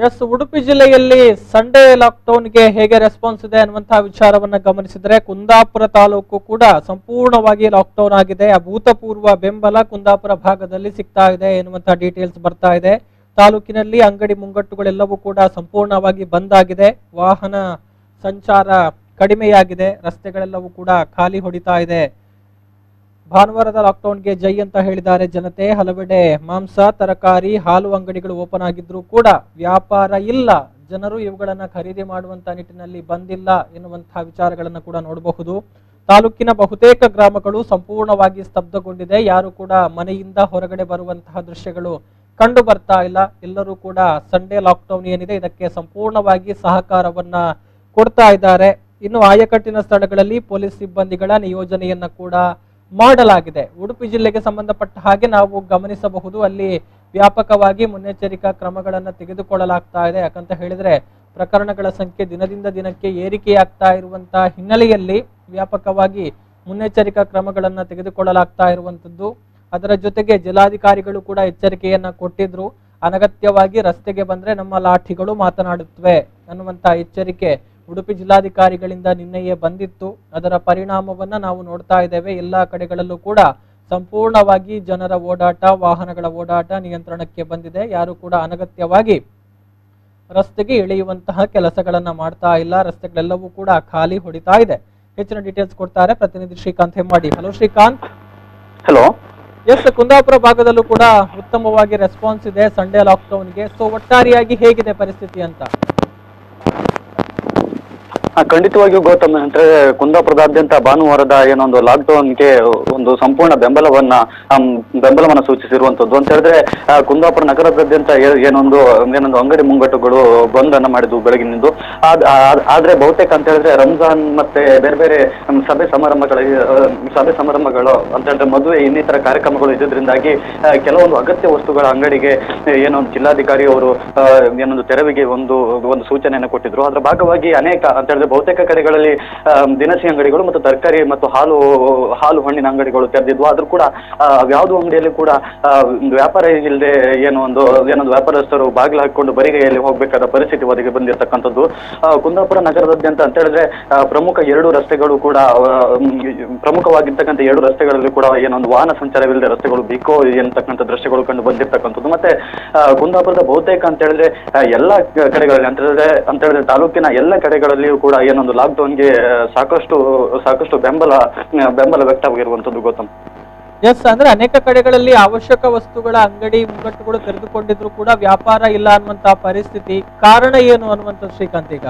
S, Udupi ಜಿಲ್ಲೆಯಲ್ಲಿ Sunday ಲಾಕ್ಡೌನ್ಗೆ ಹೇಗೆ ರೆಸ್ಪಾನ್ಸ್ ಇದೆ ಅನ್ನುವಂತಹ ವಿಚಾರವನ್ನ ಗಮನಿಸಿದ್ರೆ ಕುಂದಾಪುರ ತಾಲೂಕು ಕೂಡ ಸಂಪೂರ್ಣವಾಗಿ ಲಾಕ್ಡೌನ್ ಆಗಿದೆ. ಅಭೂತಪೂರ್ವ ಬೆಂಬಲ ಕುಂದಾಪುರ ಭಾಗದಲ್ಲಿ ಸಿಗ್ತಾ ಇದೆ ಎನ್ನುವಂತಹ ಡೀಟೇಲ್ಸ್ ಬರ್ತಾ ಇದೆ. ತಾಲೂಕಿನಲ್ಲಿ ಅಂಗಡಿ ಮುಂಗಟ್ಟುಗಳೆಲ್ಲವೂ ಕೂಡ ಸಂಪೂರ್ಣವಾಗಿ ಬಂದ್ ಆಗಿದೆ. ವಾಹನ ಸಂಚಾರ ಕಡಿಮೆಯಾಗಿದೆ. ರಸ್ತೆಗಳೆಲ್ಲವೂ ಕೂಡ ಖಾಲಿ ಹೊಡಿತಾ ಇದೆ. ಭಾನುವಾರದ ಲಾಕ್ಡೌನ್ಗೆ ಜೈ ಅಂತ ಹೇಳಿದ್ದಾರೆ ಜನತೆ. ಹಲವೆಡೆ ಮಾಂಸ, ತರಕಾರಿ, ಹಾಲು ಅಂಗಡಿಗಳು ಓಪನ್ ಆಗಿದ್ರು ಕೂಡ ವ್ಯಾಪಾರ ಇಲ್ಲ. ಜನರು ಇವುಗಳನ್ನ ಖರೀದಿ ಮಾಡುವಂತ ನಿಟ್ಟಿನಲ್ಲಿ ಬಂದಿಲ್ಲ ಎನ್ನುವಂತಹ ವಿಚಾರಗಳನ್ನ ಕೂಡ ನೋಡಬಹುದು. ತಾಲೂಕಿನ ಬಹುತೇಕ ಗ್ರಾಮಗಳು ಸಂಪೂರ್ಣವಾಗಿ ಸ್ತಬ್ಧಗೊಂಡಿದೆ. ಯಾರು ಕೂಡ ಮನೆಯಿಂದ ಹೊರಗಡೆ ಬರುವಂತಹ ದೃಶ್ಯಗಳು ಕಂಡು ಬರ್ತಾ ಇಲ್ಲ. ಎಲ್ಲರೂ ಕೂಡ ಸಂಡೇ ಲಾಕ್ಡೌನ್ ಏನಿದೆ ಇದಕ್ಕೆ ಸಂಪೂರ್ಣವಾಗಿ ಸಹಕಾರವನ್ನ ಕೊಡ್ತಾ ಇದ್ದಾರೆ. ಇನ್ನು ಆಯಕಟ್ಟಿನ ಸ್ಥಳಗಳಲ್ಲಿ ಪೊಲೀಸ್ ಸಿಬ್ಬಂದಿಗಳ ನಿಯೋಜನೆಯನ್ನ ಕೂಡ ಮಾಡಲಾಗಿದೆ. ಉಡುಪಿ ಜಿಲ್ಲೆಗೆ ಸಂಬಂಧಪಟ್ಟ ಹಾಗೆ ನಾವು ಗಮನಿಸಬಹುದು, ಅಲ್ಲಿ ವ್ಯಾಪಕವಾಗಿ ಮುನ್ನೆಚ್ಚರಿಕಾ ಕ್ರಮಗಳನ್ನು ತೆಗೆದುಕೊಳ್ಳಲಾಗ್ತಾ ಇದೆ. ಯಾಕಂತ ಹೇಳಿದ್ರೆ ಪ್ರಕರಣಗಳ ಸಂಖ್ಯೆ ದಿನದಿಂದ ದಿನಕ್ಕೆ ಏರಿಕೆಯಾಗ್ತಾ ಇರುವಂತಹ ಹಿನ್ನೆಲೆಯಲ್ಲಿ ವ್ಯಾಪಕವಾಗಿ ಮುನ್ನೆಚ್ಚರಿಕಾ ಕ್ರಮಗಳನ್ನು ತೆಗೆದುಕೊಳ್ಳಲಾಗ್ತಾ ಇರುವಂತದ್ದು. ಅದರ ಜೊತೆಗೆ ಜಿಲ್ಲಾಧಿಕಾರಿಗಳು ಕೂಡ ಎಚ್ಚರಿಕೆಯನ್ನ ಕೊಟ್ಟಿದ್ರು. ಅನಗತ್ಯವಾಗಿ ರಸ್ತೆಗೆ ಬಂದ್ರೆ ನಮ್ಮ ಲಾಠಿಗಳು ಮಾತನಾಡುತ್ತವೆ ಅನ್ನುವಂತ ಎಚ್ಚರಿಕೆ ಉಡುಪಿ ಜಿಲ್ಲಾಧಿಕಾರಿಗಳಿಂದ ನಿನ್ನೆಯೇ ಬಂದಿತ್ತು. ಅದರ ಪರಿಣಾಮವನ್ನ ನಾವು ನೋಡ್ತಾ ಇದ್ದೇವೆ. ಎಲ್ಲಾ ಕಡೆಗಳಲ್ಲೂ ಕೂಡ ಸಂಪೂರ್ಣವಾಗಿ ಜನರ ಓಡಾಟ, ವಾಹನಗಳ ಓಡಾಟ ನಿಯಂತ್ರಣಕ್ಕೆ ಬಂದಿದೆ. ಯಾರು ಕೂಡ ಅನಗತ್ಯವಾಗಿ ರಸ್ತೆಗೆ ಇಳಿಯುವಂತಹ ಕೆಲಸಗಳನ್ನ ಮಾಡ್ತಾ ಇಲ್ಲ. ರಸ್ತೆಗಳೆಲ್ಲವೂ ಕೂಡ ಖಾಲಿ ಹೊಡಿತಾ ಇದೆ. ಹೆಚ್ಚಿನ ಡೀಟೇಲ್ಸ್ ಕೊಡ್ತಾರೆ ಪ್ರತಿನಿಧಿ Srikanth Hemmadi. Hello Srikanth. Hello. Yes, Kundapura ಭಾಗದಲ್ಲೂ ಕೂಡ ಉತ್ತಮವಾಗಿ ರೆಸ್ಪಾನ್ಸ್ ಇದೆ ಸಂಡೇ ಲಾಕ್ಡೌನ್ಗೆ. ಸೊ ಒಟ್ಟಾರೆಯಾಗಿ ಹೇಗಿದೆ ಪರಿಸ್ಥಿತಿ ಅಂತ? ಖಂಡಿತವಾಗಿಯೂ ಗೌತಮ್, ಅಂದ್ರೆ ಕುಂದಾಪುರದಾದ್ಯಂತ ಭಾನುವಾರದ ಏನೊಂದು ಲಾಕ್ಡೌನ್ಗೆ ಒಂದು ಸಂಪೂರ್ಣ ಬೆಂಬಲವನ್ನ ಸೂಚಿಸಿರುವಂತದ್ದು. ಅಂತ ಹೇಳಿದ್ರೆ ಕುಂದಾಪುರ ನಗರದಾದ್ಯಂತ ಏನೊಂದು ಅಂಗಡಿ ಮುಂಗಟ್ಟುಗಳು ಬಂದ್ ಅನ್ನ ಮಾಡಿದ್ವು ಬೆಳಗಿನಿಂದ. ಆದ್ರೆ ಬಹುತೇಕ ಅಂತ ಹೇಳಿದ್ರೆ ರಂಜಾನ್ ಮತ್ತೆ ಬೇರೆ ಬೇರೆ ಸಭೆ ಸಮಾರಂಭಗಳು ಅಂತ ಹೇಳಿದ್ರೆ ಮದುವೆ ಇನ್ನಿತರ ಕಾರ್ಯಕ್ರಮಗಳು ಇದ್ದಿದ್ರಿಂದಾಗಿ ಕೆಲವೊಂದು ಅಗತ್ಯ ವಸ್ತುಗಳ ಅಂಗಡಿಗೆ ಏನೊಂದು ಜಿಲ್ಲಾಧಿಕಾರಿ ಅವರು ಏನೊಂದು ತೆರವಿಗೆ ಒಂದು ಸೂಚನೆಯನ್ನು ಕೊಟ್ಟಿದ್ರು. ಅದರ ಭಾಗವಾಗಿ ಅನೇಕ ಅಂತ ಹೇಳಿದ್ರೆ ಬಹುತೇಕ ಕಡೆಗಳಲ್ಲಿ ದಿನಸಿ ಅಂಗಡಿಗಳು ಮತ್ತು ತರಕಾರಿ ಮತ್ತು ಹಾಲು ಹಣ್ಣಿನ ಅಂಗಡಿಗಳು ತೆರೆದಿದ್ವು. ಆದ್ರೂ ಕೂಡ ಯಾವ್ದು ಅಂಗಡಿಯಲ್ಲಿ ಕೂಡ ವ್ಯಾಪಾರ ಇಲ್ಲದೆ ಏನೊಂದು ವ್ಯಾಪಾರಸ್ಥರು ಬಾಗಿಲು ಹಾಕಿಕೊಂಡು ಬರಿಗೈಯಲ್ಲಿ ಹೋಗ್ಬೇಕಾದ ಪರಿಸ್ಥಿತಿ ಒದಗಿ ಬಂದಿರತಕ್ಕಂಥದ್ದು. ಕುಂದಾಪುರ ನಗರದಾದ್ಯಂತ ಅಂತ ಹೇಳಿದ್ರೆ ಪ್ರಮುಖವಾಗಿರ್ತಕ್ಕಂಥ 2 ರಸ್ತೆಗಳಲ್ಲಿ ಕೂಡ ಏನೊಂದು ವಾಹನ ಸಂಚಾರವಿಲ್ಲದೆ ರಸ್ತೆಗಳು ಬಿಕೋ ಎನ್ನತಕ್ಕಂಥ ದೃಶ್ಯಗಳು ಕಂಡು ಬಂದಿರತಕ್ಕಂಥದ್ದು. ಮತ್ತೆ ಕುಂದಾಪುರದ ಬಹುತೇಕ ಅಂತ ಹೇಳಿದ್ರೆ ಎಲ್ಲ ಕಡೆಗಳಲ್ಲಿ ಅಂತ ಹೇಳಿದ್ರೆ ತಾಲೂಕಿನ ಎಲ್ಲ ಕಡೆಗಳಲ್ಲಿಯೂ ಕೂಡ ಏನೊಂದು ಲಾಕ್ಡೌನ್ಗೆ ಸಾಕಷ್ಟು ಬೆಂಬಲ ವ್ಯಕ್ತವಾಗಿರುವಂತದ್ದು ಗೌತಮ್. ಎಸ್, ಅಂದ್ರೆ ಅನೇಕ ಕಡೆಗಳಲ್ಲಿ ಅವಶ್ಯಕ ವಸ್ತುಗಳ ಅಂಗಡಿ ಮುಂಗಟ್ಟುಗಳು ತೆರೆದುಕೊಂಡಿದ್ರು ಕೂಡ ವ್ಯಾಪಾರ ಇಲ್ಲ ಅನ್ನುವಂತಹ ಪರಿಸ್ಥಿತಿ. ಕಾರಣ ಏನು ಅನ್ನುವಂಥದ್ದು ಶ್ರೀಕಾಂತ್ ಈಗ?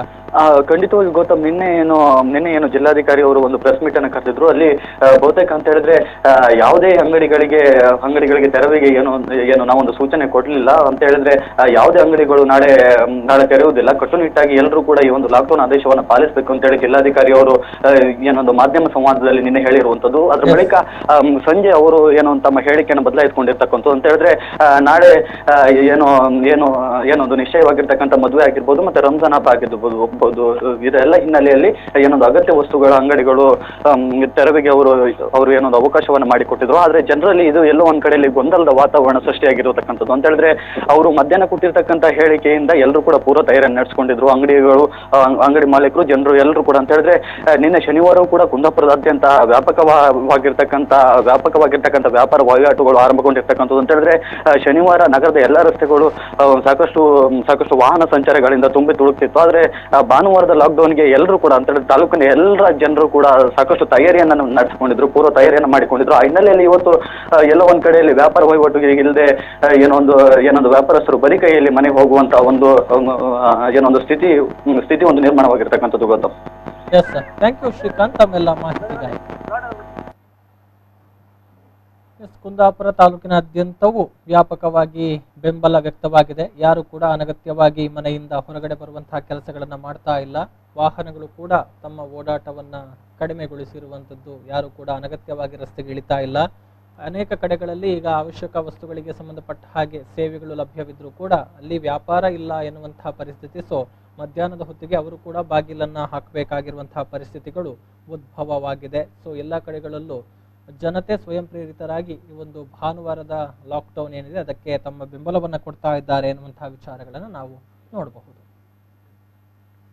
ಖಂಡಿತವಾಗಿ ಗೌತಮ್, ನಿನ್ನೆ ಏನು ಜಿಲ್ಲಾಧಿಕಾರಿ ಅವರು ಒಂದು ಪ್ರೆಸ್ ಮೀಟ್ ಅನ್ನು ಕರೆದಿದ್ರು. ಅಲ್ಲಿ ಬಹುತೇಕ ಅಂತ ಹೇಳಿದ್ರೆ ಯಾವುದೇ ಅಂಗಡಿಗಳಿಗೆ ತೆರವಿಗೆ ಏನು ನಾವೊಂದು ಸೂಚನೆ ಕೊಡ್ಲಿಲ್ಲ. ಅಂತ ಹೇಳಿದ್ರೆ ಯಾವುದೇ ಅಂಗಡಿಗಳು ನಾಳೆ ತೆರೆಯುವುದಿಲ್ಲ. ಕಟ್ಟುನಿಟ್ಟಾಗಿ ಎಲ್ಲರೂ ಕೂಡ ಈ ಒಂದು ಲಾಕ್ಡೌನ್ ಆದೇಶವನ್ನು ಪಾಲಿಸಬೇಕು ಅಂತ ಹೇಳಿ ಜಿಲ್ಲಾಧಿಕಾರಿ ಅವರು ಏನೊಂದು ಮಾಧ್ಯಮ ಸಂವಾದದಲ್ಲಿ ನಿನ್ನೆ ಹೇಳಿರುವಂತದ್ದು. ಅದ್ರ ಬಳಿಕ ಸಂಜೆ ಅವರು ತಮ್ಮ ಹೇಳಿಕೆಯನ್ನು ಬದಲಾಯಿಸಿಕೊಂಡಿರ್ತಕ್ಕಂಥದ್ದು. ಅಂತ ಹೇಳಿದ್ರೆ ನಾಳೆ ಏನೊಂದು ನಿಶ್ಚಯವಾಗಿರ್ತಕ್ಕಂಥ ಮದುವೆ ಆಗಿರ್ಬೋದು ಮತ್ತೆ ರಂಜಾನ್ ಹಬ್ಬ ಆಗಿರ್ಬೋದು, ಇದೆಲ್ಲ ಹಿನ್ನೆಲೆಯಲ್ಲಿ ಏನೊಂದು ಅಗತ್ಯ ವಸ್ತುಗಳ ಅಂಗಡಿಗಳು ತೆರವಿಗೆ ಅವರು ಏನೊಂದು ಅವಕಾಶವನ್ನು ಮಾಡಿಕೊಟ್ಟಿದ್ರು. ಆದ್ರೆ ಜನರಲ್ಲಿ ಇದು ಎಲ್ಲೋ ಒಂದ್ ಕಡೆಯಲ್ಲಿ ಗೊಂದಲದ ವಾತಾವರಣ ಸೃಷ್ಟಿಯಾಗಿರತಕ್ಕಂಥದ್ದು. ಅಂತ ಹೇಳಿದ್ರೆ ಅವರು ಮಧ್ಯಾಹ್ನ ಕೊಟ್ಟಿರ್ತಕ್ಕಂಥ ಹೇಳಿಕೆಯಿಂದ ಎಲ್ಲರೂ ಕೂಡ ಪೂರ್ವ ತಯಾರಿಯನ್ನು ನಡೆಸಿಕೊಂಡಿದ್ರು. ಅಂಗಡಿ ಮಾಲೀಕರು, ಜನರು ಎಲ್ಲರೂ ಕೂಡ. ಅಂತ ಹೇಳಿದ್ರೆ ನಿನ್ನೆ ಶನಿವಾರವೂ ಕೂಡ ಕುಂದಾಪುರದಾದ್ಯಂತ ವ್ಯಾಪಕವಾಗಿರ್ತಕ್ಕಂಥ ವ್ಯಾಪಾರ ವಹಿವಾಟುಗಳು ಆರಂಭಗೊಂಡಿರ್ತಕ್ಕಂಥದ್ದು. ಅಂತ ಹೇಳಿದ್ರೆ ಶನಿವಾರ ನಗರದ ಎಲ್ಲಾ ರಸ್ತೆಗಳು ಸಾಕಷ್ಟು ವಾಹನ ಸಂಚಾರಗಳಿಂದ ತುಂಬಿ ತುಳುಕ್ತಿತ್ತು. ಆದ್ರೆ ಭಾನುವಾರದ ಲಾಕ್ಡೌನ್ಗೆ ಎಲ್ಲರೂ ಕೂಡ ಅಂತ ಹೇಳಿದ್ರೆ ತಾಲೂಕಿನ ಎಲ್ಲರ ಜನರು ಕೂಡ ಸಾಕಷ್ಟು ತಯಾರಿಯನ್ನು ನಡೆಸಿಕೊಂಡಿದ್ರು, ಪೂರ್ವ ತಯಾರಿಯನ್ನು ಮಾಡಿಕೊಂಡಿದ್ರು. ಆ ಹಿನ್ನೆಲೆಯಲ್ಲಿ ಇವತ್ತು ಎಲ್ಲ ಒಂದ್ ಕಡೆಯಲ್ಲಿ ವ್ಯಾಪಾರ ವಹಿವಾಟುಗೆ ಇಲ್ಲದೆ ಏನೊಂದು ವ್ಯಾಪಾರಸ್ಥರು ಬರಿ ಕೈಯಲ್ಲಿ ಮನೆಗೆ ಹೋಗುವಂತ ಒಂದು ಸ್ಥಿತಿ ಒಂದು ನಿರ್ಮಾಣವಾಗಿರ್ತಕ್ಕಂಥದ್ದು Gautam. Yes sir, thank you Srikanth ತಮ್ಮೆಲ್ಲ ಮಾಹಿತಿಗಾಗಿ. ಕುಂದಾಪುರ ತಾಲೂಕಿನಾದ್ಯಂತವೂ ವ್ಯಾಪಕವಾಗಿ ಬೆಂಬಲ ವ್ಯಕ್ತವಾಗಿದೆ. ಯಾರು ಕೂಡ ಅನಗತ್ಯವಾಗಿ ಮನೆಯಿಂದ ಹೊರಗಡೆ ಬರುವಂತಹ ಕೆಲಸಗಳನ್ನ ಮಾಡ್ತಾ ಇಲ್ಲ. ವಾಹನಗಳು ಕೂಡ ತಮ್ಮ ಓಡಾಟವನ್ನ ಕಡಿಮೆಗೊಳಿಸಿರುವಂತದ್ದು. ಯಾರು ಕೂಡ ಅನಗತ್ಯವಾಗಿ ರಸ್ತೆಗೆ ಇಳಿತಾ ಇಲ್ಲ. ಅನೇಕ ಕಡೆಗಳಲ್ಲಿ ಈಗ ಅವಶ್ಯಕ ವಸ್ತುಗಳಿಗೆ ಸಂಬಂಧಪಟ್ಟ ಹಾಗೆ ಸೇವೆಗಳು ಲಭ್ಯವಿದ್ರೂ ಕೂಡ ಅಲ್ಲಿ ವ್ಯಾಪಾರ ಇಲ್ಲ ಎನ್ನುವಂತಹ ಪರಿಸ್ಥಿತಿ. ಸೊ ಮಧ್ಯಾಹ್ನದ ಹೊತ್ತಿಗೆ ಅವರು ಕೂಡ ಬಾಗಿಲನ್ನ ಹಾಕಬೇಕಾಗಿರುವಂತಹ ಪರಿಸ್ಥಿತಿಗಳು ಉದ್ಭವವಾಗಿದೆ. ಸೊ ಎಲ್ಲ ಕಡೆಗಳಲ್ಲೂ ಜನತೆ ಸ್ವಯಂ ಪ್ರೇರಿತರಾಗಿ ಈ ಒಂದು ಭಾನುವಾರದ ಲಾಕ್ಡೌನ್ ಏನಿದೆ ಅದಕ್ಕೆ ತಮ್ಮ ಬೆಂಬಲವನ್ನು ಕೊಡ್ತಾ ಇದ್ದಾರೆ ಎನ್ನುವಂತಹ ವಿಚಾರಗಳನ್ನು ನಾವು ನೋಡಬಹುದು.